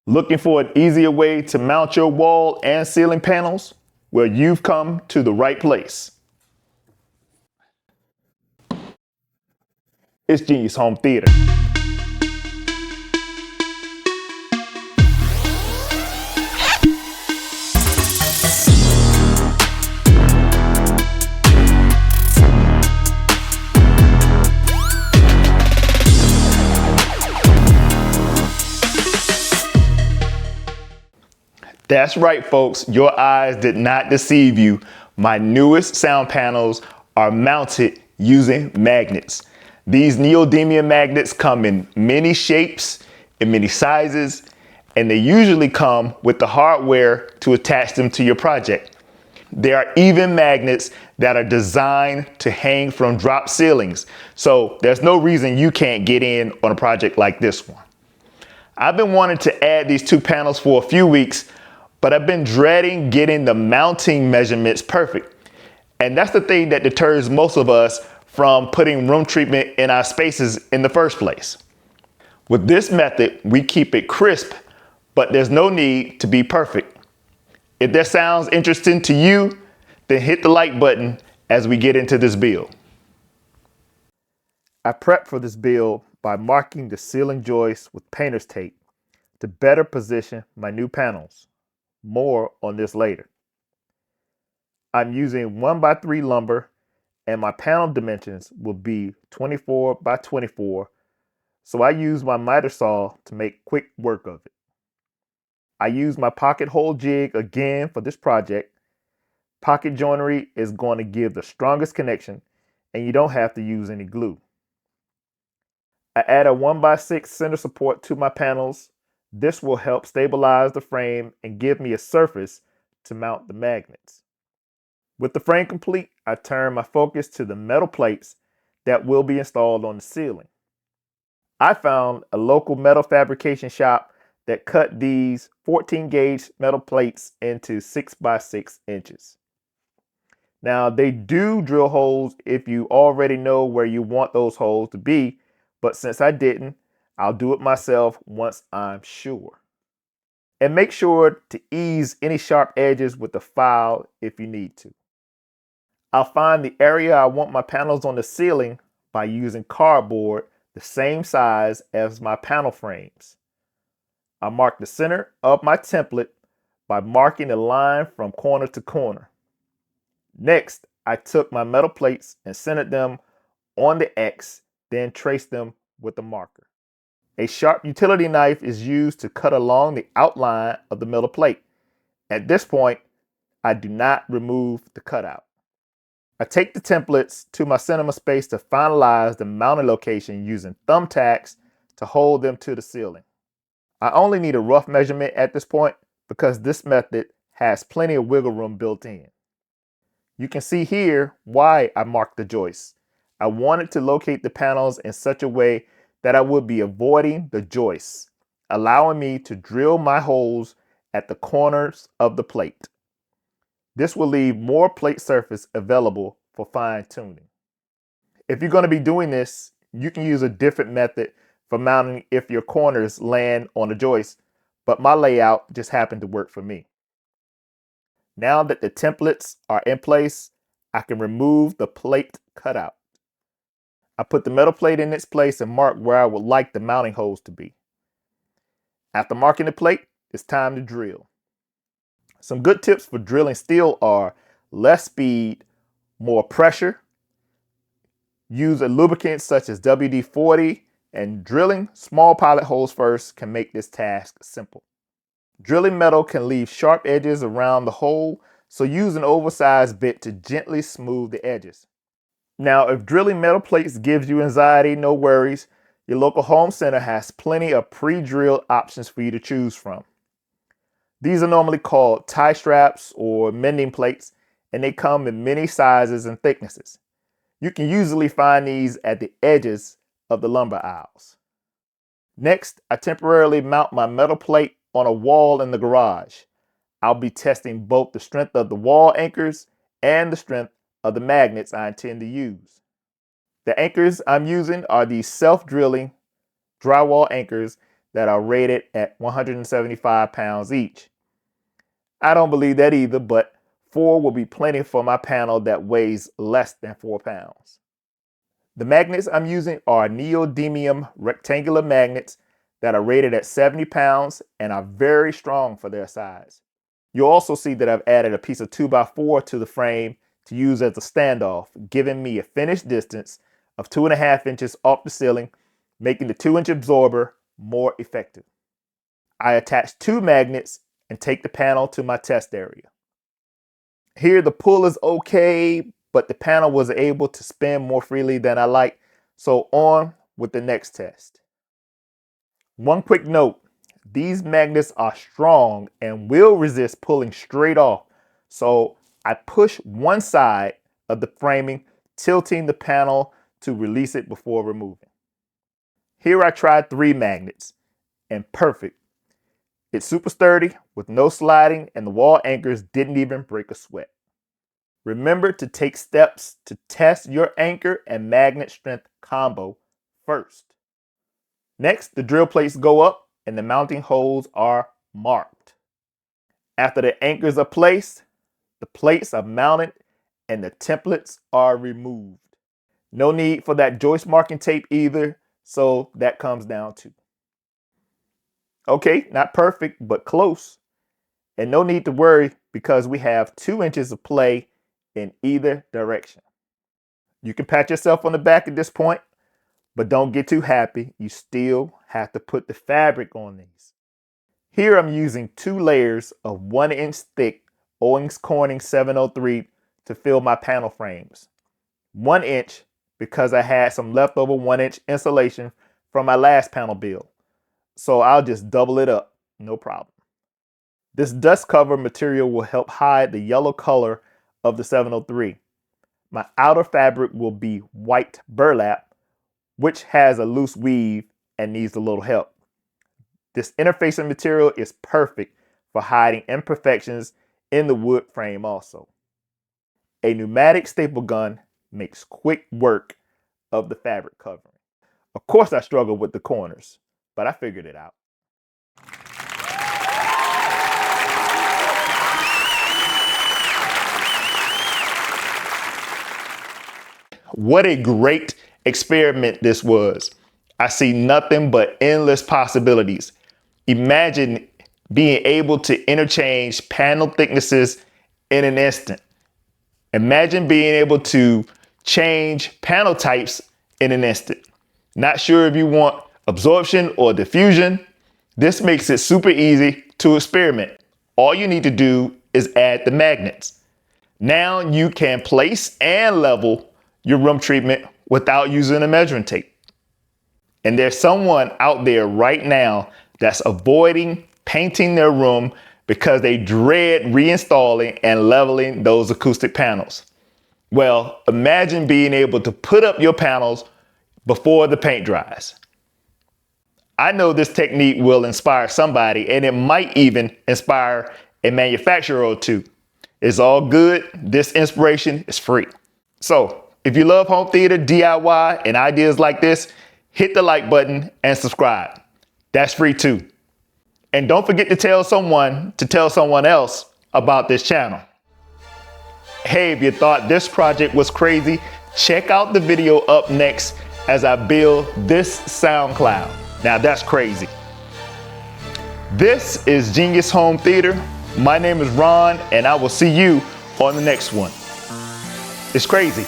Looking for an easier way to mount your wall and ceiling panels? Well, you've come to the right place. It's Genius Home Theater. That's right, folks. Your eyes did not deceive you. My newest sound panels are mounted using magnets. These neodymium magnets come in many shapes and many sizes, and they usually come with the hardware to attach them to your project. There are even magnets that are designed to hang from drop ceilings, so there's no reason you can't get in on a project like this one. I've been wanting to add these two panels for a few weeks, but I've been dreading getting the mounting measurements perfect. And that's the thing that deters most of us from putting room treatment in our spaces in the first place. With this method, we keep it crisp, but there's no need to be perfect. If that sounds interesting to you, then hit the like button as we get into this build. I prepped for this build by marking the ceiling joists with painter's tape to better position my new panels. More on this later. I'm using 1x3 lumber and my panel dimensions will be 24 by 24, so I use my miter saw to make quick work of it. I use my pocket hole jig again for this project. Pocket joinery is going to give the strongest connection and you don't have to use any glue. I add a 1x6 center support to my panels. This will help stabilize the frame and give me a surface to mount the magnets. With the frame complete, I turn my focus to the metal plates that will be installed on the ceiling. I found a local metal fabrication shop that cut these 14 gauge metal plates into 6x6 inches. Now they do drill holes if you already know where you want those holes to be, but since I didn't, I'll do it myself once I'm sure. And make sure to ease any sharp edges with a file if you need to. I'll find the area I want my panels on the ceiling by using cardboard the same size as my panel frames. I mark the center of my template by marking a line from corner to corner. Next, I took my metal plates and centered them on the X, then traced them with a marker. A sharp utility knife is used to cut along the outline of the metal plate. At this point, I do not remove the cutout. I take the templates to my cinema space to finalize the mounting location using thumbtacks to hold them to the ceiling. I only need a rough measurement at this point because this method has plenty of wiggle room built in. You can see here why I marked the joists. I wanted to locate the panels in such a way that I would be avoiding the joists, allowing me to drill my holes at the corners of the plate. This will leave more plate surface available for fine tuning. If you're going to be doing this, you can use a different method for mounting if your corners land on the joist, but my layout just happened to work for me. Now that the templates are in place, I can remove the plate cutout. I put the metal plate in its place and mark where I would like the mounting holes to be. After marking the plate, it's time to drill. Some good tips for drilling steel are less speed, more pressure. Use a lubricant such as WD-40, and drilling small pilot holes first can make this task simple. Drilling metal can leave sharp edges around the hole, so use an oversized bit to gently smooth the edges. Now, if drilling metal plates gives you anxiety, no worries. Your local home center has plenty of pre-drilled options for you to choose from. These are normally called tie straps or mending plates, and they come in many sizes and thicknesses. You can usually find these at the edges of the lumber aisles. Next, I temporarily mount my metal plate on a wall in the garage. I'll be testing both the strength of the wall anchors and the strength of the magnets I intend to use. The anchors I'm using are these self-drilling drywall anchors that are rated at 175 pounds each. I don't believe that either, but 4 will be plenty for my panel that weighs less than 4 pounds. The magnets I'm using are neodymium rectangular magnets that are rated at 70 pounds and are very strong for their size. You'll also see that I've added a piece of 2x4 to the frame to use as a standoff, giving me a finished distance of 2.5 inches off the ceiling, making the 2-inch absorber more effective. I attach 2 magnets and take the panel to my test area. Here the pull is okay, but the panel was able to spin more freely than I like, so on with the next test. One quick note, these magnets are strong and will resist pulling straight off, so I push one side of the framing, tilting the panel to release it before removing. Here I tried 3 magnets, and perfect. It's super sturdy with no sliding, and the wall anchors didn't even break a sweat. Remember to take steps to test your anchor and magnet strength combo first. Next, the drill plates go up and the mounting holes are marked. After the anchors are placed, the plates are mounted and the templates are removed. No need for that joist marking tape either, so that comes down too. Okay, not perfect, but close. And no need to worry because we have 2 inches of play in either direction. You can pat yourself on the back at this point, but don't get too happy. You still have to put the fabric on these. Here I'm using 2 layers of 1-inch thick Owens Corning 703 to fill my panel frames. 1 inch because I had some leftover 1-inch insulation from my last panel build. So I'll just double it up, no problem. This dust cover material will help hide the yellow color of the 703. My outer fabric will be white burlap, which has a loose weave and needs a little help. This interfacing material is perfect for hiding imperfections in the wood frame also. A pneumatic staple gun makes quick work of the fabric covering. Of course I struggled with the corners, but I figured it out. What a great experiment this was. I see nothing but endless possibilities. Imagine being able to interchange panel thicknesses in an instant. Imagine being able to change panel types in an instant. Not sure if you want absorption or diffusion? This makes it super easy to experiment. All you need to do is add the magnets. Now you can place and level your room treatment without using a measuring tape. And there's someone out there right now that's avoiding painting their room because they dread reinstalling and leveling those acoustic panels. Well, imagine being able to put up your panels before the paint dries. I know this technique will inspire somebody, and it might even inspire a manufacturer or two. It's all good. This inspiration is free. So if you love home theater, DIY, and ideas like this, hit the like button and subscribe. That's free too. And don't forget to tell someone else about this channel. Hey, if you thought this project was crazy, check out the video up next as I build this sound cloud. Now that's crazy. This is Genius Home Theater. My name is Ron, and I will see you on the next one. It's crazy.